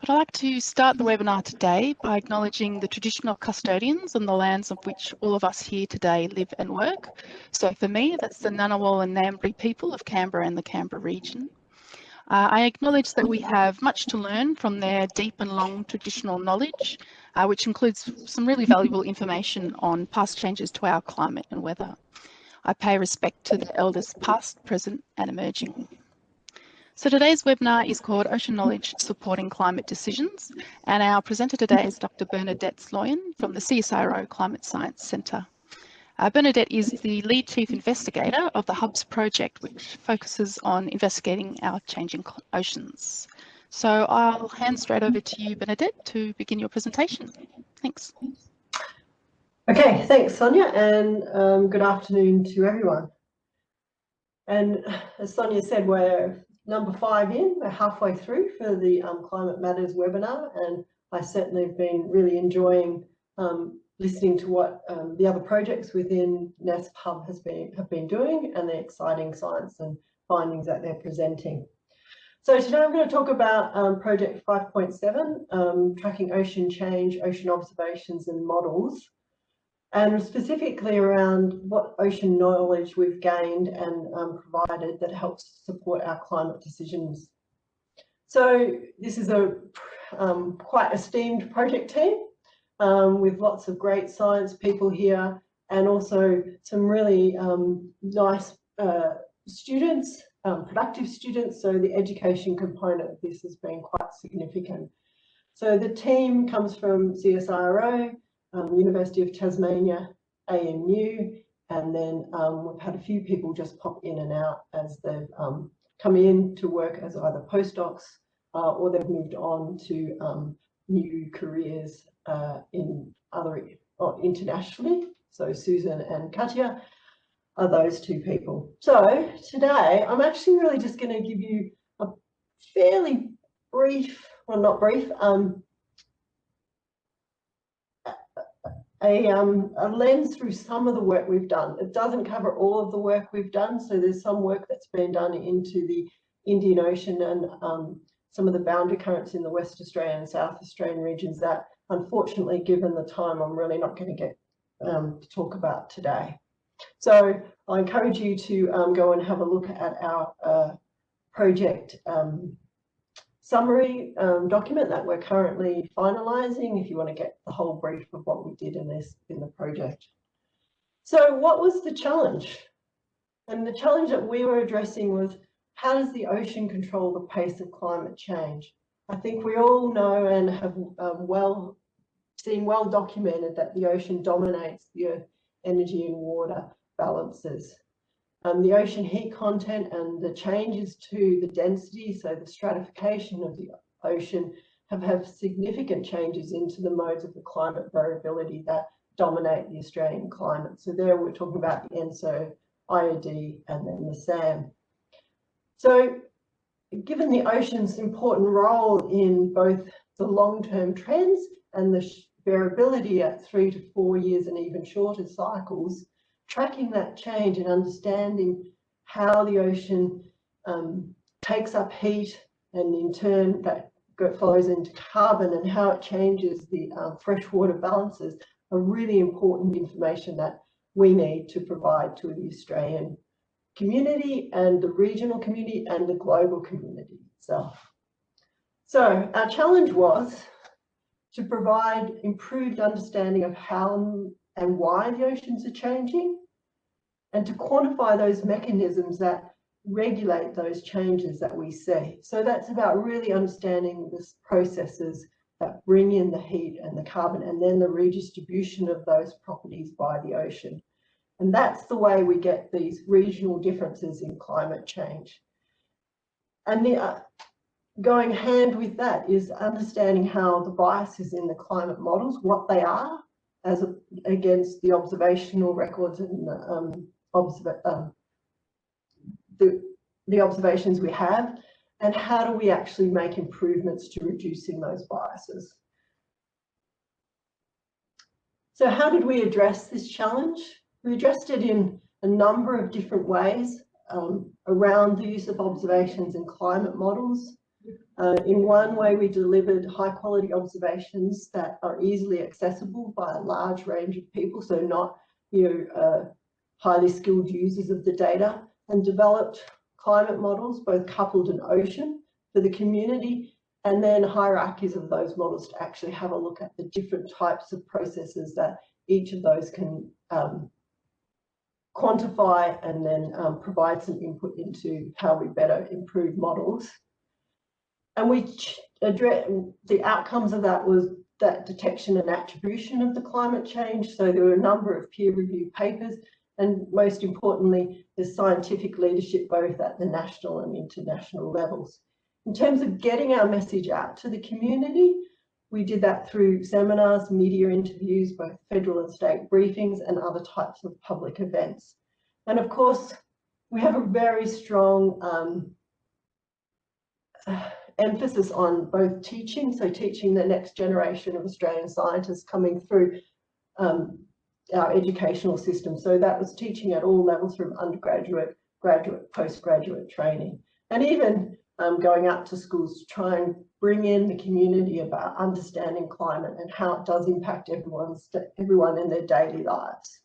I'd like to start the webinar today by acknowledging the traditional custodians on the lands on which all of us here today live and work. So for me, that's the Ngunnawal and Ngambri people of Canberra and the Canberra region. I acknowledge that we have much to learn from their deep and long traditional knowledge, which includes some really valuable information on past changes to our climate and weather. I pay respect to the elders past, present and emerging. So today's webinar is called Ocean Knowledge Supporting Climate Decisions, and our presenter today is Dr. Bernadette Sloyan from the CSIRO Climate Science Centre. Bernadette is the lead chief investigator of the Hub's project, which focuses on investigating our changing oceans. So I'll hand straight over to you, Bernadette, to begin your presentation. Thanks. Okay, thanks, Sonia, and good afternoon to everyone. And as Sonia said, we're number 5 in, we're halfway through for the Climate Matters webinar, and I certainly have been really enjoying listening to what the other projects within NASP Hub have been doing and the exciting science and findings that they're presenting. So today I'm going to talk about Project 5.7, Tracking Ocean Change, Ocean Observations and Models, and specifically around what ocean knowledge we've gained and provided that helps support our climate decisions. So this is a quite esteemed project team with lots of great science people here, and also some really nice students, productive students. So the education component of this has been quite significant. So the team comes from CSIRO, University of Tasmania, ANU, and then we've had a few people just pop in and out as they've come in to work as either postdocs or they've moved on to new careers in other internationally. So Susan and Katya are those two people. So today I'm actually really just going to give you a fairly brief, well not brief, a lens through some of the work we've done. It doesn't cover all of the work we've done, so there's some work that's been done into the Indian Ocean and some of the boundary currents in the West Australian and South Australian regions that, unfortunately, given the time, I'm really not going to get to talk about today. So I encourage you to go and have a look at our project summary document that we're currently finalising if you want to get the whole brief of what we did in the project. So what was the challenge? And the challenge that we were addressing was, how does the ocean control the pace of climate change? I think we all know and have seen well documented that the ocean dominates the Earth energy and water balances. The ocean heat content and the changes to the density, so the stratification of the ocean, have significant changes into the modes of the climate variability that dominate the Australian climate. So there we're talking about the ENSO, IOD, and then the SAM. So given the ocean's important role in both the long-term trends and the variability at 3 to 4 years and even shorter cycles, tracking that change and understanding how the ocean takes up heat and in turn that flows into carbon and how it changes the freshwater balances are really important information that we need to provide to the Australian community and the regional community and the global community itself. So our challenge was to provide improved understanding of how and why the oceans are changing, and to quantify those mechanisms that regulate those changes that we see. So that's about really understanding the processes that bring in the heat and the carbon and then the redistribution of those properties by the ocean. And that's the way we get these regional differences in climate change. And going hand with that is understanding how the biases in the climate models, what they are, as against the observational records and the observations we have, and how do we actually make improvements to reducing those biases. So how did we address this challenge? We addressed it in a number of different ways around the use of observations and climate models, In one way, we delivered high quality observations that are easily accessible by a large range of people, so not highly skilled users of the data, and developed climate models, both coupled and ocean, for the community, and then hierarchies of those models to actually have a look at the different types of processes that each of those can quantify and then provide some input into how we better improve models. And the outcomes of that was that detection and attribution of the climate change. So there were a number of peer-reviewed papers, and most importantly, there's scientific leadership both at the national and international levels. In terms of getting our message out to the community, we did that through seminars, media interviews, both federal and state briefings, and other types of public events. And of course, we have a very strong emphasis on both teaching, so teaching the next generation of Australian scientists coming through our educational system. So that was teaching at all levels, from undergraduate, graduate, postgraduate training, and even going out to schools to try and bring in the community about understanding climate and how it does impact everyone in their daily lives.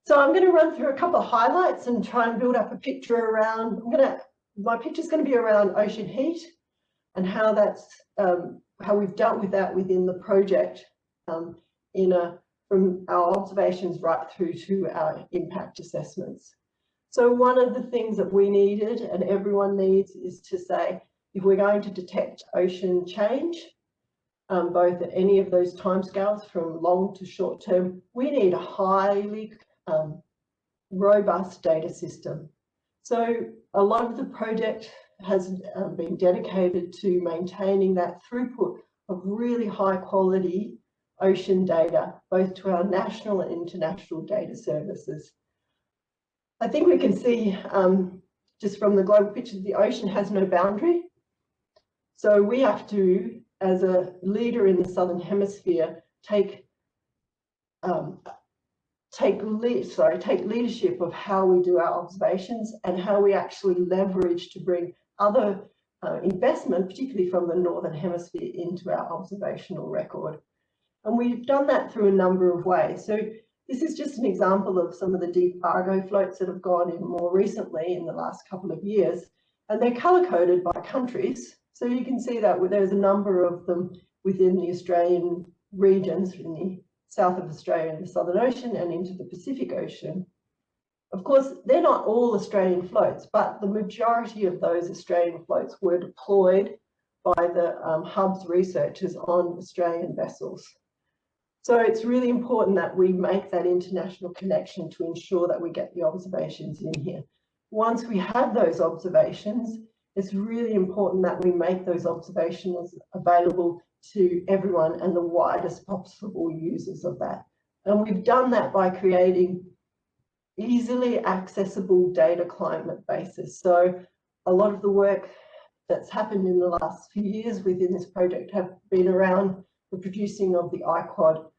So I'm going to run through a couple of highlights and try and build up a picture around, my picture is going to be around ocean heat and how that's, how we've dealt with that within the project from our observations right through to our impact assessments. So one of the things that we needed and everyone needs is to say, if we're going to detect ocean change, both at any of those timescales from long to short term, we need a highly robust data system. So a lot of the project has been dedicated to maintaining that throughput of really high quality ocean data, both to our national and international data services. I think we can see just from the global picture, the ocean has no boundary. So we have to, as a leader in the Southern Hemisphere, take leadership of how we do our observations and how we actually leverage to bring other investment, particularly from the Northern Hemisphere, into our observational record. And we've done that through a number of ways. So this is just an example of some of the deep Argo floats that have gone in more recently in the last couple of years, and they're color-coded by countries. So you can see that there's a number of them within the Australian regions, in the south of Australia and the Southern Ocean and into the Pacific Ocean. Of course, they're not all Australian floats, but the majority of those Australian floats were deployed by the Hub's researchers on Australian vessels. So it's really important that we make that international connection to ensure that we get the observations in here. Once we have those observations, it's really important that we make those observations available to everyone and the widest possible users of that. And we've done that by creating easily accessible data climate bases. So a lot of the work that's happened in the last few years within this project have been around the producing of the IQOD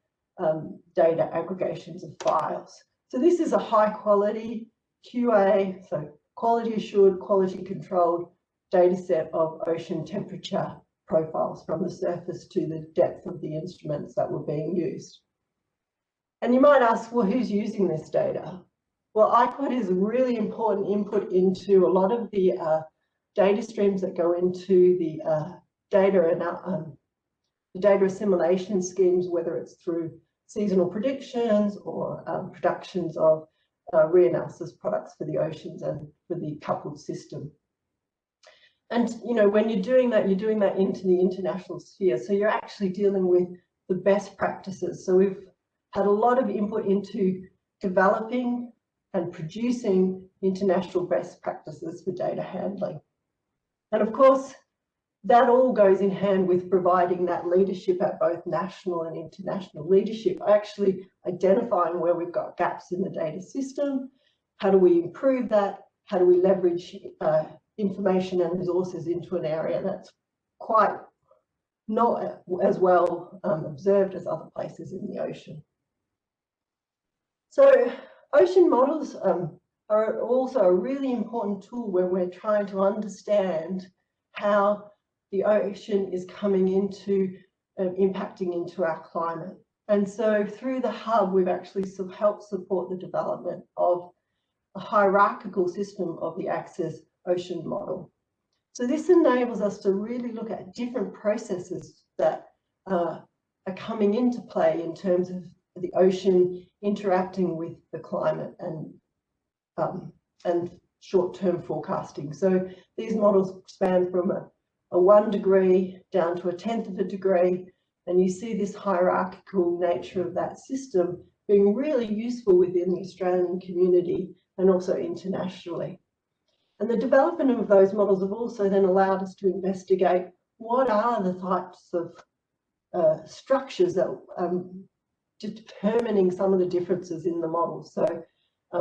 data aggregations of files. So this is a high quality QA, so quality assured, quality controlled data set of ocean temperature profiles from the surface to the depth of the instruments that were being used. And you might ask, well, who's using this data? Well, IQOD is a really important input into a lot of the data streams that go into the data and the data assimilation schemes, whether it's through seasonal predictions or productions of reanalysis products for the oceans and for the coupled system. And when you're doing that into the international sphere. So you're actually dealing with the best practices. So we've had a lot of input into developing and producing international best practices for data handling. And of course, that all goes in hand with providing that leadership at both national and international leadership, actually identifying where we've got gaps in the data system, how do we improve that, how do we leverage information and resources into an area that's quite not as well observed as other places in the ocean. So ocean models are also a really important tool when we're trying to understand how the ocean is coming into impacting into our climate. And so through the hub, we've actually helped support the development of a hierarchical system of the Access Ocean model. So this enables us to really look at different processes that are coming into play in terms of the ocean interacting with the climate and short-term forecasting. So these models span from a 1 degree down to a 1/10 of a degree, and you see this hierarchical nature of that system being really useful within the Australian community and also internationally. And the development of those models have also then allowed us to investigate what are the types of structures that determining some of the differences in the models. So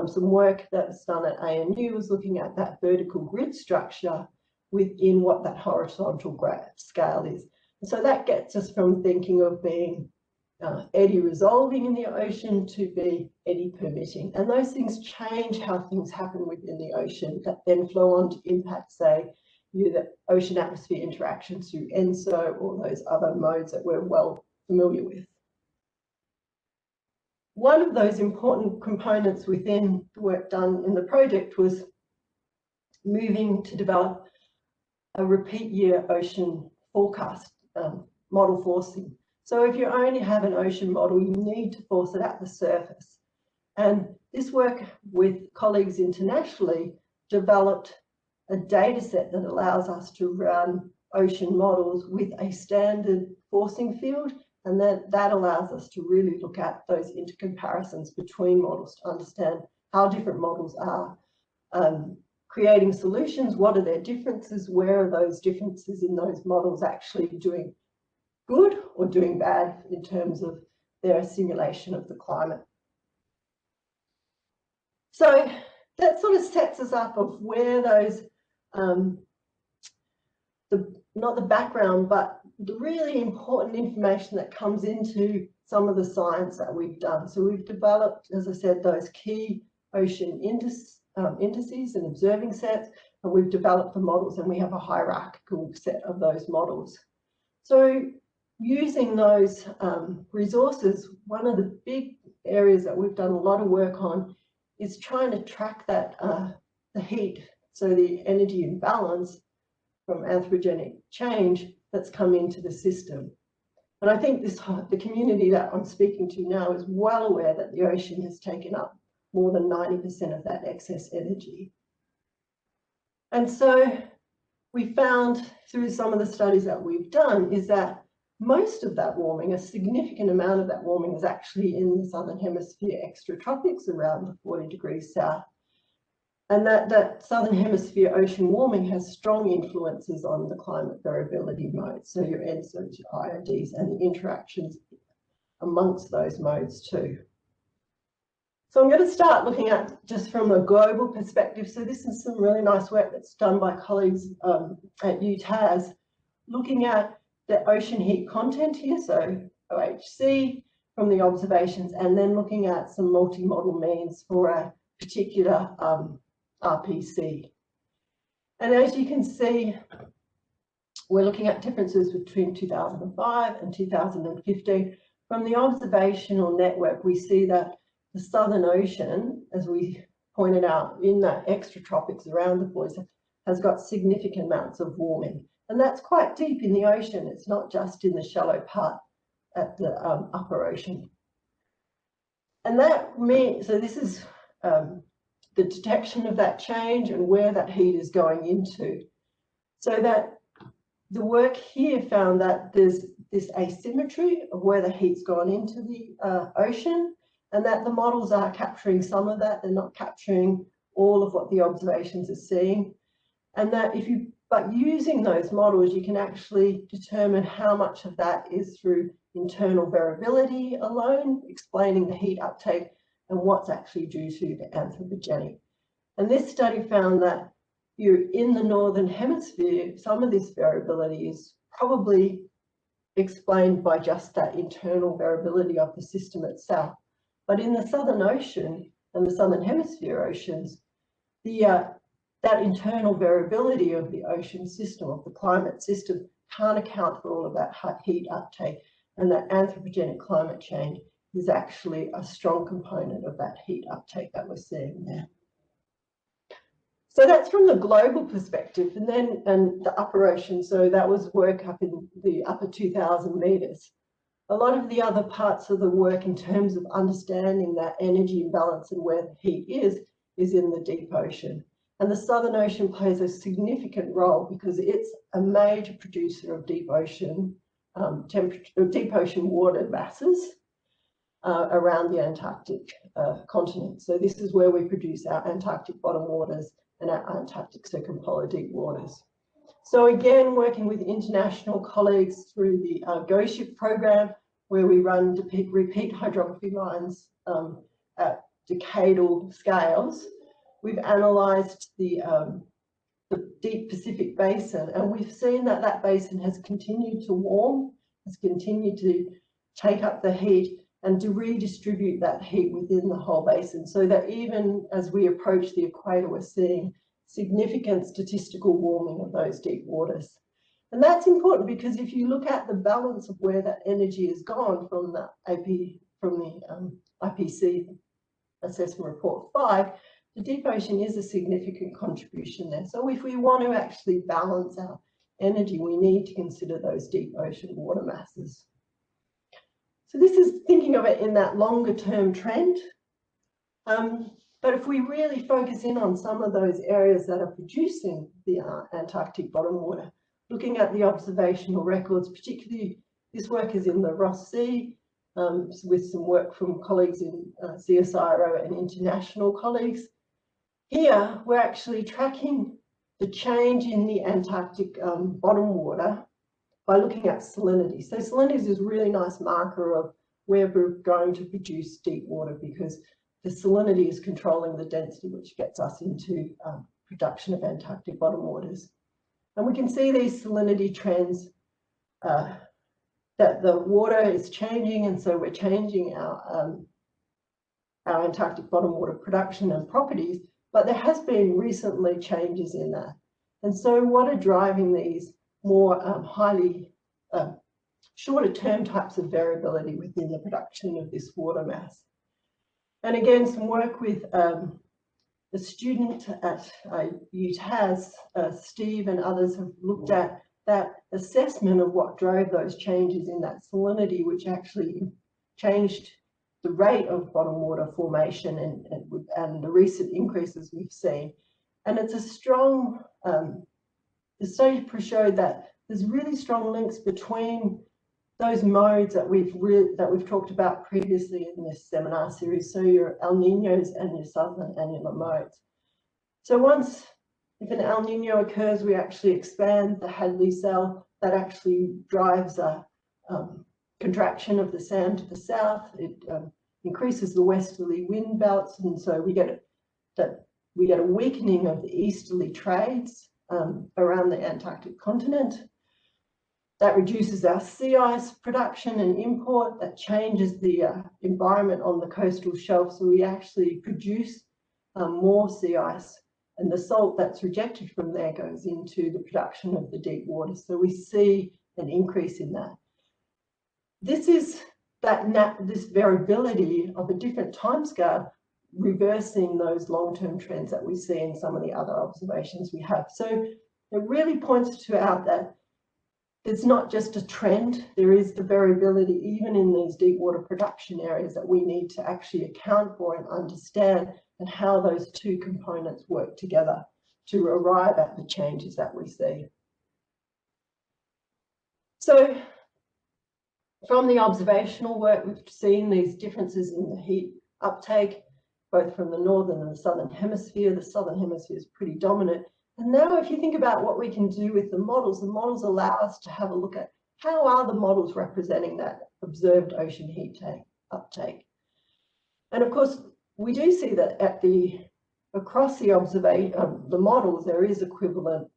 some work that's done at ANU was looking at that vertical grid structure within what that horizontal scale is. And so that gets us from thinking of being eddy resolving in the ocean to be eddy permitting. And those things change how things happen within the ocean that then flow on to impact, say, the ocean atmosphere interactions through ENSO or those other modes that we're well familiar with. One of those important components within the work done in the project was moving to develop a repeat year ocean forecast model forcing. So if you only have an ocean model, you need to force it at the surface. And this work with colleagues internationally developed a data set that allows us to run ocean models with a standard forcing field. And that allows us to really look at those intercomparisons between models to understand how different models are creating solutions, what are their differences, where are those differences in those models actually doing good or doing bad in terms of their simulation of the climate. So that sort of sets us up of where those, not the background, but the really important information that comes into some of the science that we've done. So we've developed, as I said, those key ocean indices and observing sets, and we've developed the models, and we have a hierarchical set of those models. So using those resources, one of the big areas that we've done a lot of work on is trying to track that the heat, so the energy imbalance from anthropogenic change that's come into the system. And I think the community that I'm speaking to now is well aware that the ocean has taken up more than 90% of that excess energy. And so we found through some of the studies that we've done is that most of that warming, a significant amount of that warming, is actually in the southern hemisphere extratropics around the 40 degrees south. And that southern hemisphere ocean warming has strong influences on the climate variability modes, so your ENSOs, your IODs, and the interactions amongst those modes too. So I'm going to start looking at just from a global perspective. So this is some really nice work that's done by colleagues at UTAS, looking at the ocean heat content here, so OHC from the observations, and then looking at some multi-model means for a particular RPC. And as you can see, we're looking at differences between 2005 and 2015. From the observational network, we see that the Southern Ocean, as we pointed out, in that extratropics around the buoys, has got significant amounts of warming. And that's quite deep in the ocean. It's not just in the shallow part at the upper ocean. And that means, so this is the detection of that change and where that heat is going into. So that the work here found that there's this asymmetry of where the heat's gone into the ocean, and that the models are capturing some of that. They're not capturing all of what the observations are seeing. And that but using those models, you can actually determine how much of that is through internal variability alone, explaining the heat uptake, and what's actually due to the anthropogenic. And this study found that you're in the northern hemisphere, some of this variability is probably explained by just that internal variability of the system itself. But in the Southern Ocean and the Southern Hemisphere oceans, the that internal variability of the ocean system, of the climate system, can't account for all of that heat uptake, and that anthropogenic climate change is actually a strong component of that heat uptake that we're seeing there. So that's from the global perspective, and then the upper ocean. So that was work up in the upper 2,000 meters. A lot of the other parts of the work in terms of understanding that energy imbalance and where the heat is in the deep ocean. And the Southern Ocean plays a significant role because it's a major producer of deep ocean deep ocean water masses around the Antarctic continent. So this is where we produce our Antarctic bottom waters and our Antarctic circumpolar deep waters. So again, working with international colleagues through the GoShip program, where we run repeat hydrography lines at decadal scales, we've analysed the deep Pacific basin, and we've seen that that basin has continued to warm, has continued to take up the heat and to redistribute that heat within the whole basin, so that even as we approach the equator, we're seeing significant statistical warming of those deep waters. And that's important because if you look at the balance of where that energy has gone from the IPC Assessment Report 5, the deep ocean is a significant contribution there. So if we want to actually balance our energy, we need to consider those deep ocean water masses. So this is thinking of it in that longer term trend. But if we really focus in on some of those areas that are producing the Antarctic bottom water, looking at the observational records, particularly this work is in the Ross Sea, with some work from colleagues in CSIRO and international colleagues. Here, we're actually tracking the change in the Antarctic bottom water by looking at salinity. So salinity is a really nice marker of where we're going to produce deep water, because the salinity is controlling the density, which gets us into production of Antarctic bottom waters. And we can see these salinity trends, that the water is changing, and so we're changing our Antarctic bottom water production and properties, but there has been recently changes in that. And so what are driving these more highly shorter term types of variability within the production of this water mass? And again, some work with the student at UTAS, Steve and others have looked at that assessment of what drove those changes in that salinity, which actually changed the rate of bottom water formation and the recent increases we've seen. And it's a strong, the study showed that there's really strong links between those modes that we've talked about previously in this seminar series, so your El Niños and your southern annular modes. So if an El Niño occurs, we actually expand the Hadley cell. That actually drives a contraction of the sand to the south. It increases the westerly wind belts, and so we get a weakening of the easterly trades around the Antarctic continent. That reduces our sea ice production and import. That changes the environment on the coastal shelf, so we actually produce more sea ice, and the salt that's rejected from there goes into the production of the deep water. So we see an increase in that. This is this variability of a different timescale reversing those long-term trends that we see in some of the other observations we have. So it really points out that it's not just a trend, there is the variability even in these deep water production areas that we need to actually account for and understand, and how those two components work together to arrive at the changes that we see. So from the observational work, we've seen these differences in the heat uptake, both from the northern and the southern hemisphere. The southern hemisphere is pretty dominant. And now if you think about what we can do with the models allow us to have a look at how are the models representing that observed ocean heat uptake. And of course, we do see that across the models, there is equivalent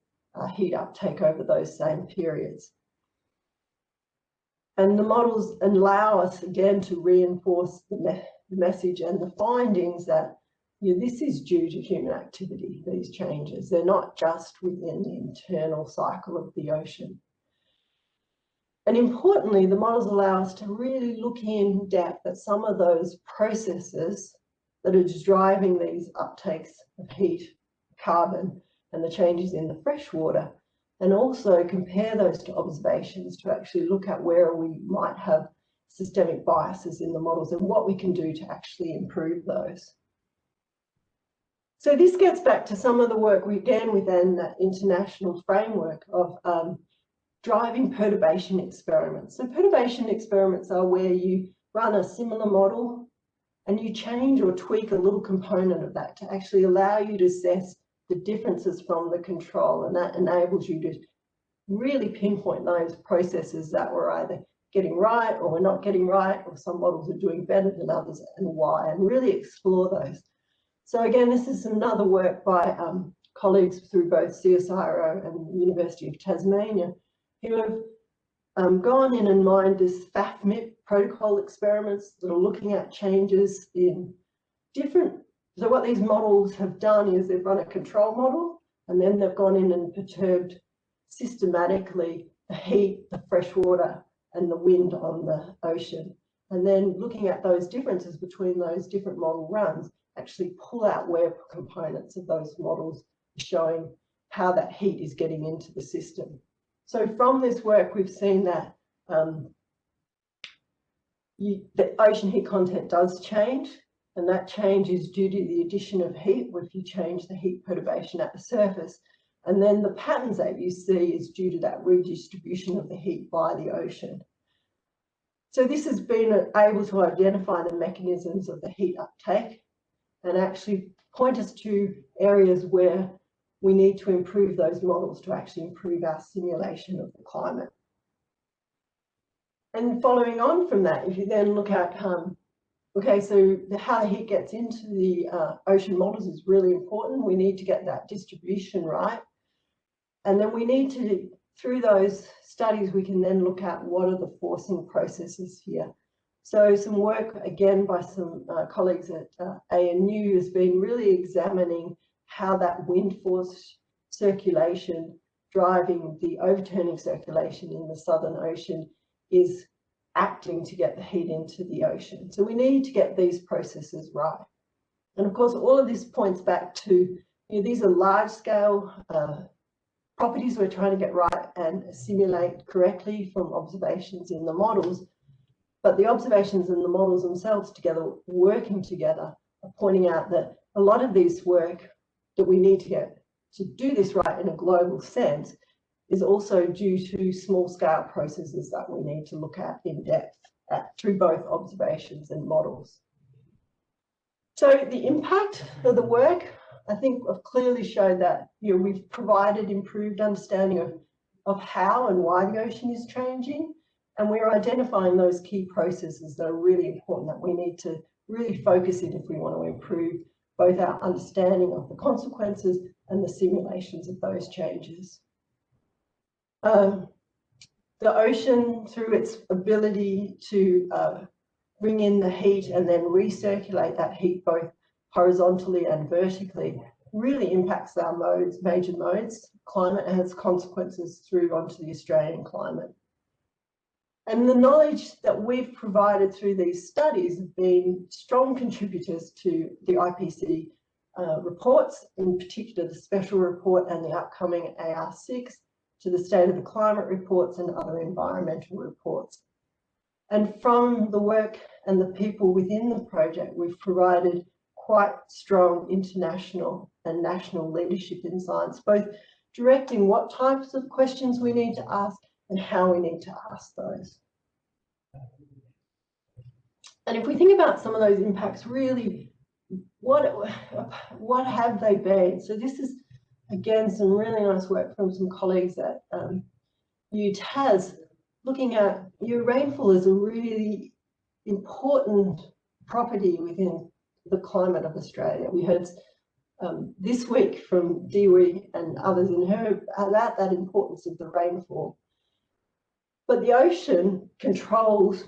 heat uptake over those same periods. And the models allow us again to reinforce the message and the findings that this is due to human activity, these changes. They're not just within the internal cycle of the ocean. And importantly, the models allow us to really look in depth at some of those processes that are driving these uptakes of heat, carbon, and the changes in the freshwater, and also compare those to observations to actually look at where we might have systemic biases in the models and what we can do to actually improve those. So this gets back to some of the work we did within that international framework of driving perturbation experiments. So perturbation experiments are where you run a similar model and you change or tweak a little component of that to actually allow you to assess the differences from the control, and that enables you to really pinpoint those processes that we're either getting right or we're not getting right, or some models are doing better than others and why, and really explore those. So again, this is another work by colleagues through both CSIRO and the University of Tasmania who have gone in and mined this FAFMIP protocol experiments that are looking at changes in different. So what these models have done is they've run a control model, and then they've gone in and perturbed systematically the heat, the fresh water, and the wind on the ocean. And then looking at those differences between those different model runs, actually pull out where components of those models are showing how that heat is getting into the system. So from this work, we've seen that the ocean heat content does change, and that change is due to the addition of heat, if you change the heat perturbation at the surface. And then the patterns that you see is due to that redistribution of the heat by the ocean. So this has been able to identify the mechanisms of the heat uptake and actually point us to areas where we need to improve those models to actually improve our simulation of the climate. And following on from that, if you then look at, okay, so how the heat gets into the ocean models is really important. We need to get that distribution right. And then we need to, through those studies, we can then look at what are the forcing processes here. So some work, again, by some colleagues at ANU has been really examining how that wind force circulation driving the overturning circulation in the Southern Ocean is acting to get the heat into the ocean. So we need to get these processes right. And of course, all of this points back to, these are large scale properties we're trying to get right and simulate correctly from observations in the models. But the observations and the models themselves together, working together, are pointing out that a lot of this work that we need to get to do this right in a global sense is also due to small scale processes that we need to look at in depth through both observations and models. So the impact of the work, I think I've clearly showed that we've provided improved understanding of how and why the ocean is changing, and we're identifying those key processes that are really important that we need to really focus in if we want to improve both our understanding of the consequences and the simulations of those changes. The ocean, through its ability to bring in the heat and then recirculate that heat both horizontally and vertically, really impacts our modes, major modes. Climate has consequences through onto the Australian climate. And the knowledge that we've provided through these studies have been strong contributors to the IPC reports, in particular the special report and the upcoming AR6, to the State of the Climate reports and other environmental reports. And from the work and the people within the project, we've provided quite strong international and national leadership in science, both directing what types of questions we need to ask and how we need to ask those. And if we think about some of those impacts, really, what have they been? So this is, again, some really nice work from some colleagues at UTAS, looking at rainfall as a really important property within the climate of Australia. We heard this week from Dewey and others in her about that importance of the rainfall. But the ocean controls,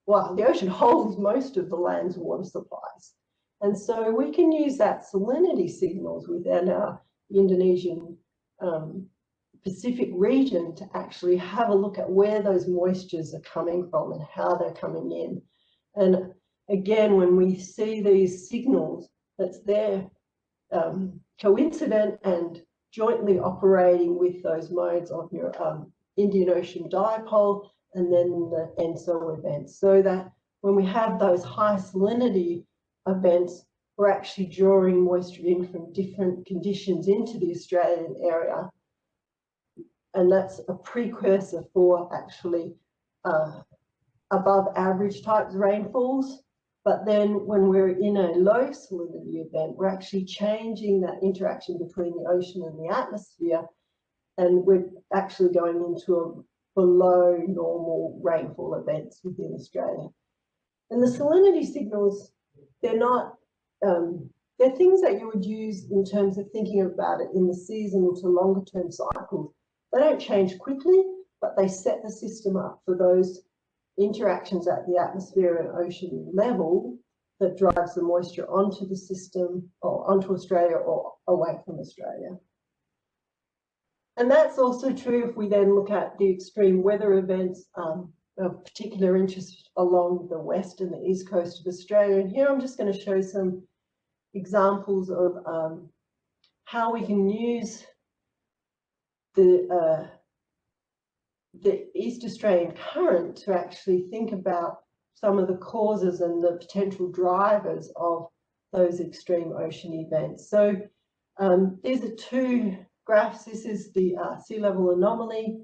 well, the ocean holds most of the land's water supplies. And so we can use that salinity signals within our Indonesian Pacific region to actually have a look at where those moistures are coming from and how they're coming in. And again, when we see these signals, that's there coincident and jointly operating with those modes of your Indian Ocean dipole and then the ENSO events, so that when we have those high salinity events, we're actually drawing moisture in from different conditions into the Australian area. And that's a precursor for actually above average types rainfalls. But then when we're in a low salinity event, we're actually changing that interaction between the ocean and the atmosphere, and we're actually going into a below normal rainfall events within Australia. And the salinity signals, they're not, they're things that you would use in terms of thinking about it in the seasonal to longer term cycles. They don't change quickly, but they set the system up for those interactions at the atmosphere and ocean level that drives the moisture onto the system or onto Australia or away from Australia. And that's also true if we then look at the extreme weather events of particular interest along the west and the east coast of Australia. And here I'm just going to show some examples of how we can use the East Australian current to actually think about some of the causes and the potential drivers of those extreme ocean events. So these are two graphs. This is the sea level anomaly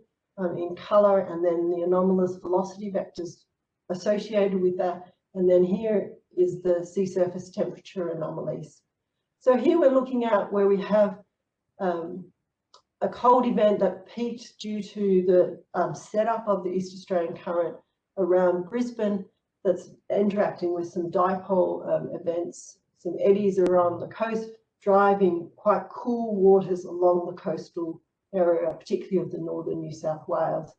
in colour, and then the anomalous velocity vectors associated with that. And then here is the sea surface temperature anomalies. So here we're looking at where we have a cold event that peaked due to the setup of the East Australian current around Brisbane that's interacting with some dipole events, some eddies around the coast, driving quite cool waters along the coastal area, particularly of the northern New South Wales.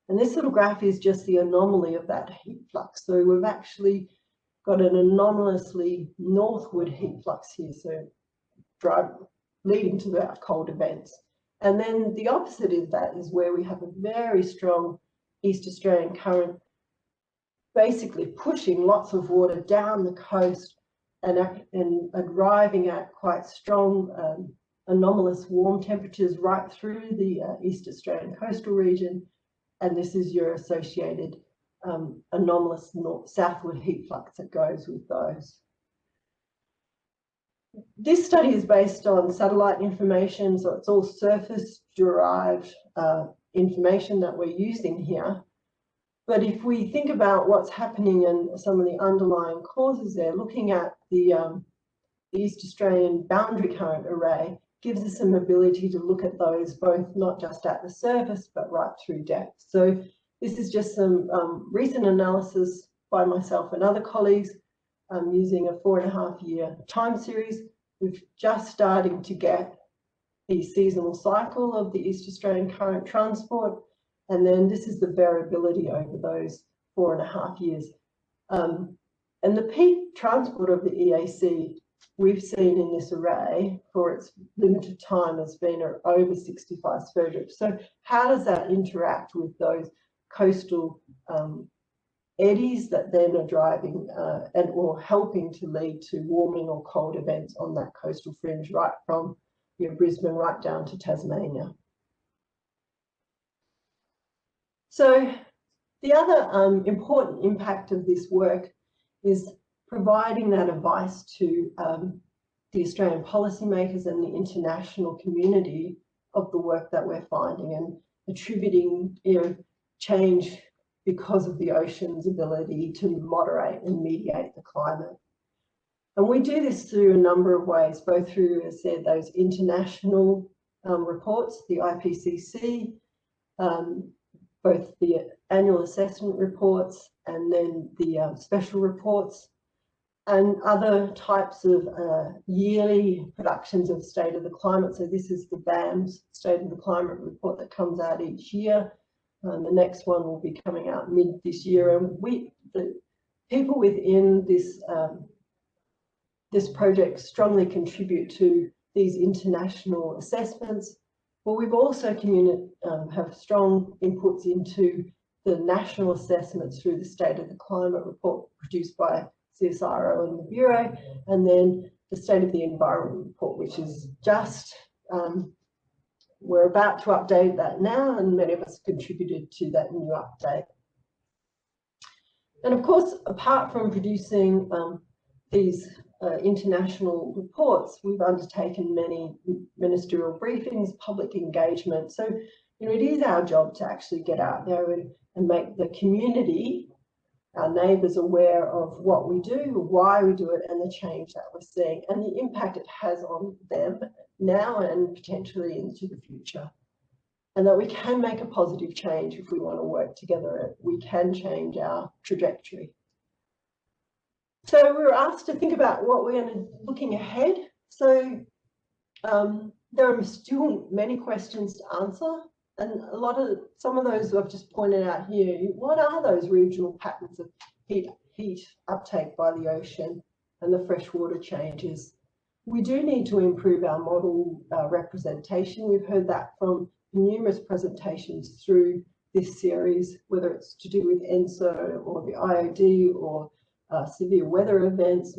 And this little graph is just the anomaly of that heat flux. So we've actually got an anomalously northward heat flux here, so leading to that cold events. And then the opposite of that is where we have a very strong East Australian current basically pushing lots of water down the coast and arriving at quite strong anomalous warm temperatures right through the East Australian coastal region. And this is your associated anomalous southward heat flux that goes with those. This study is based on satellite information, so it's all surface-derived information that we're using here. But if we think about what's happening and some of the underlying causes there, looking at the East Australian boundary current array gives us some ability to look at those both not just at the surface, but right through depth. So this is just some recent analysis by myself and other colleagues using a 4.5-year time series. We're just starting to get the seasonal cycle of the East Australian current transport. And then this is the variability over those 4.5 years. And the peak transport of the EAC we've seen in this array for its limited time has been over 65 sperdrips. So how does that interact with those coastal eddies that then are driving and or helping to lead to warming or cold events on that coastal fringe right from Brisbane right down to Tasmania? So the other important impact of this work is providing that advice to the Australian policymakers and the international community of the work that we're finding and attributing change because of the ocean's ability to moderate and mediate the climate. And we do this through a number of ways, both through, as I said, those international reports, the IPCC, both the annual assessment reports and then the special reports, and other types of yearly productions of State of the Climate. So this is the BAM's State of the Climate report that comes out each year. The next one will be coming out mid this year. And the people within this this project strongly contribute to these international assessments. Well, we've also have strong inputs into the national assessments through the State of the Climate report produced by CSIRO and the Bureau, and then the State of the Environment report, which is just, we're about to update that now, and many of us contributed to that new update. And of course, apart from producing these international reports, we've undertaken many ministerial briefings, public engagement. So, you know, it is our job to actually get out there and make the community, our neighbours, aware of what we do, why we do it, and the change that we're seeing, and the impact it has on them now and potentially into the future. And that we can make a positive change if we want to work together. We can change our trajectory. So we were asked to think about what we're going to looking ahead. So there are still many questions to answer, and some of those I've just pointed out here. What are those regional patterns of heat uptake by the ocean and the freshwater changes? We do need to improve our model representation. We've heard that from numerous presentations through this series, whether it's to do with ENSO or the IOD or severe weather events,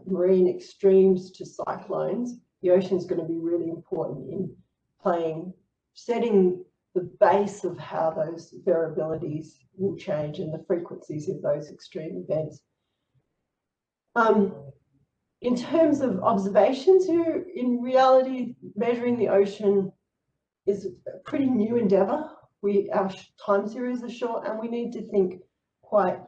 marine extremes to cyclones. The ocean is going to be really important in setting the base of how those variabilities will change and the frequencies of those extreme events. In terms of observations here, in reality, measuring the ocean is a pretty new endeavour. Our time series are short, and we need to think quite,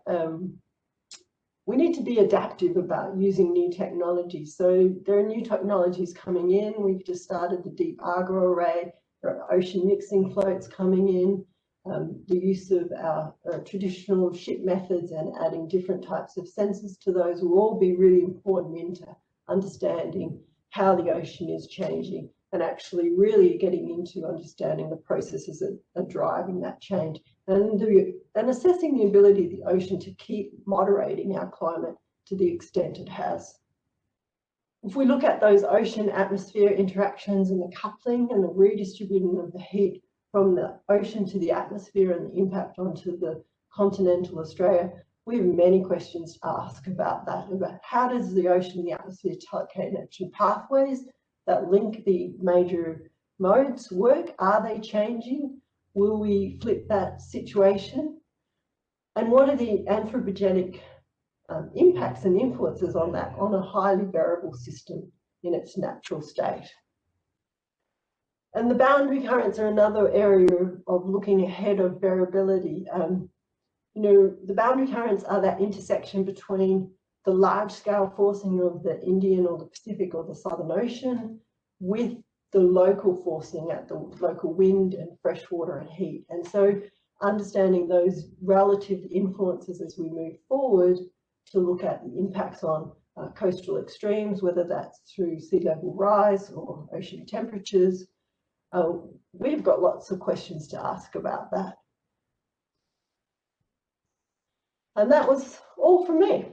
we need to be adaptive about using new technologies. So there are new technologies coming in. We've just started the Deep Argo Array. There are ocean mixing floats coming in. The use of our traditional ship methods and adding different types of sensors to those will all be really important into understanding how the ocean is changing and actually really getting into understanding the processes that are driving that change and assessing the ability of the ocean to keep moderating our climate to the extent it has. If we look at those ocean-atmosphere interactions and the coupling and the redistributing of the heat from the ocean to the atmosphere and the impact onto the continental Australia, we have many questions to ask about that, about how does the ocean and the atmosphere connection pathways that link the major modes work? Are they changing? Will we flip that situation? And what are the anthropogenic impacts and influences on that, on a highly variable system in its natural state? And the boundary currents are another area of looking ahead of variability. You know, the boundary currents are that intersection between the large-scale forcing of the Indian or the Pacific or the Southern Ocean with the local forcing at the local wind and freshwater and heat. And so understanding those relative influences as we move forward to look at the impacts on coastal extremes, whether that's through sea level rise or ocean temperatures. We've got lots of questions to ask about that. And that was all from me.